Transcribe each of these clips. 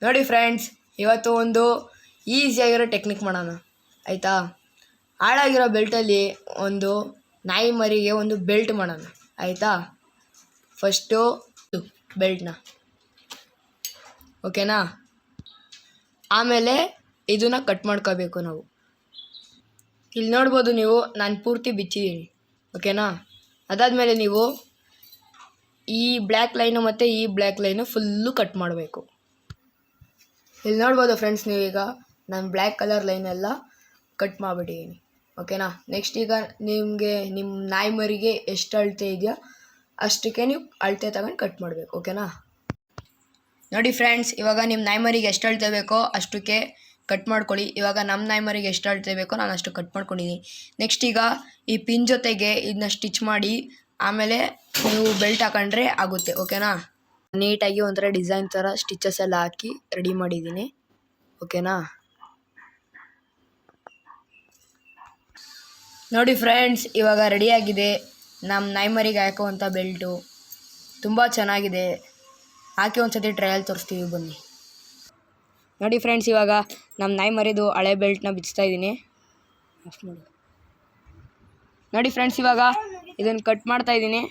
ನೋಡಿ ಫ್ರೆಂಡ್ಸ್, ಇವತ್ತು ಒಂದು ಈಸಿಯಾಗಿರೋ ಟೆಕ್ನಿಕ್ ಮಾಡೋಣ ಆಯಿತಾ. ಹಾಳಾಗಿರೋ ಬೆಲ್ಟಲ್ಲಿ ಒಂದು ನಾಯಿ ಮರಿಗೆ ಒಂದು ಬೆಲ್ಟ್ ಮಾಡೋಣ ಆಯಿತಾ. ಫಸ್ಟು ಬೆಲ್ಟ್ನ ಓಕೆನಾ. ಆಮೇಲೆ ಇದನ್ನು ಕಟ್ ಮಾಡ್ಕೋಬೇಕು ನಾವು. ಇಲ್ಲಿ ನೋಡ್ಬೋದು ನೀವು, ನಾನು ಪೂರ್ತಿ ಬಿಚ್ಚಿದ್ದೀನಿ ಓಕೆನಾ. ಅದಾದಮೇಲೆ ನೀವು ಈ ಬ್ಲ್ಯಾಕ್ ಲೈನು ಮತ್ತು ಈ ಬ್ಲ್ಯಾಕ್ ಲೈನು ಫುಲ್ಲು ಕಟ್ ಮಾಡಬೇಕು. ಇಲ್ಲಿ ನೋಡ್ಬೋದು ಫ್ರೆಂಡ್ಸ್, ನೀವೀಗ ನಾನು ಬ್ಲ್ಯಾಕ್ ಕಲರ್ ಲೈನೆಲ್ಲ ಕಟ್ ಮಾಡಿಬಿಟ್ಟಿದ್ದೀನಿ ಓಕೆನಾ. ನೆಕ್ಸ್ಟ್ ಈಗ ನಿಮಗೆ ನಿಮ್ಮ ನಾಯಿ ಮರಿಗೆ ಎಷ್ಟು ಅಳತೆ ಇದೆಯೋ ಅಷ್ಟಕ್ಕೆ ನೀವು ಅಳತೆ ತಗೊಂಡು ಕಟ್ ಮಾಡಬೇಕು ಓಕೆನಾ. ನೋಡಿ ಫ್ರೆಂಡ್ಸ್, ಇವಾಗ ನಿಮ್ಮ ನಾಯಿ ಮರಿಗೆ ಎಷ್ಟು ಅಳತೆ ಬೇಕೋ ಅಷ್ಟಕ್ಕೆ ಕಟ್ ಮಾಡ್ಕೊಳ್ಳಿ. ಇವಾಗ ನಮ್ಮ ನಾಯಿ ಮರಿಗೆ ಎಷ್ಟು ಅಳತೆ ಬೇಕೋ ನಾನು ಅಷ್ಟು ಕಟ್ ಮಾಡ್ಕೊಂಡಿದ್ದೀನಿ. ನೆಕ್ಸ್ಟ್ ಈಗ ಈ ಪಿನ್ ಜೊತೆಗೆ ಇದನ್ನ ಸ್ಟಿಚ್ ಮಾಡಿ ಆಮೇಲೆ ನೀವು ಬೆಲ್ಟ್ ಹಾಕೊಂಡ್ರೆ ಆಗುತ್ತೆ ಓಕೆನಾ. ನೀಟಾಗಿ ಒಂಥರ ಡಿಸೈನ್ ಥರ ಸ್ಟಿಚಸ್ ಎಲ್ಲ ಹಾಕಿ ರೆಡಿ ಮಾಡಿದ್ದೀನಿ ಓಕೆನಾ. ನೋಡಿ ಫ್ರೆಂಡ್ಸ್, ಇವಾಗ ರೆಡಿಯಾಗಿದೆ ನಮ್ಮ ನಾಯಿ ಮರಿಗೆ ಹಾಕುವಂಥ ಬೆಲ್ಟು. ತುಂಬ ಚೆನ್ನಾಗಿದೆ, ಹಾಕಿ ಒಂದು ಸತಿ ಟ್ರಯಲ್ ತೋರಿಸ್ತೀವಿ ಬನ್ನಿ. ನೋಡಿ ಫ್ರೆಂಡ್ಸ್, ಇವಾಗ ನಮ್ಮ ನಾಯಿ ಮರಿದು ಹಳೆ ಬೆಲ್ಟ್ನ ಬಿಚ್ತಾ ಇದ್ದೀನಿ. ಆಫ್ ಮಾಡಿ. ನೋಡಿ ಫ್ರೆಂಡ್ಸ್, ಇವಾಗ ಇದನ್ನು ಕಟ್ ಮಾಡ್ತಾ ಇದ್ದೀನಿ.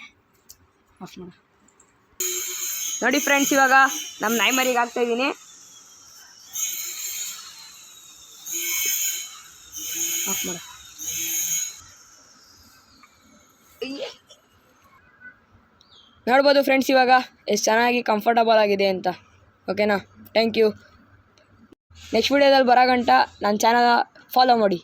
ಆಫ್ ಮಾಡಿ. ನೋಡಿ ಫ್ರೆಂಡ್ಸ್, ಇವಾಗ ನಮ್ಮ ನಾಯಿ ಮರಿಗೆ ಹಾಕ್ತಾ ಇದ್ದೀನಿ. ಆಫ್ ಮಾಡಿ. ನೋಡ್ಬೋದು ಫ್ರೆಂಡ್ಸ್ ಇವಾಗ ಎಷ್ಟು ಚೆನ್ನಾಗಿ ಕಂಫರ್ಟಬಲ್ ಆಗಿದೆ ಅಂತ ಓಕೆನಾ. Thank you. ನೆಕ್ಸ್ಟ್ ವಿಡಿಯೋದಲ್ಲಿ ಬರೋ ಗಂಟ ನನ್ನ ಚಾನಲ್ ಫಾಲೋ ಮಾಡಿ.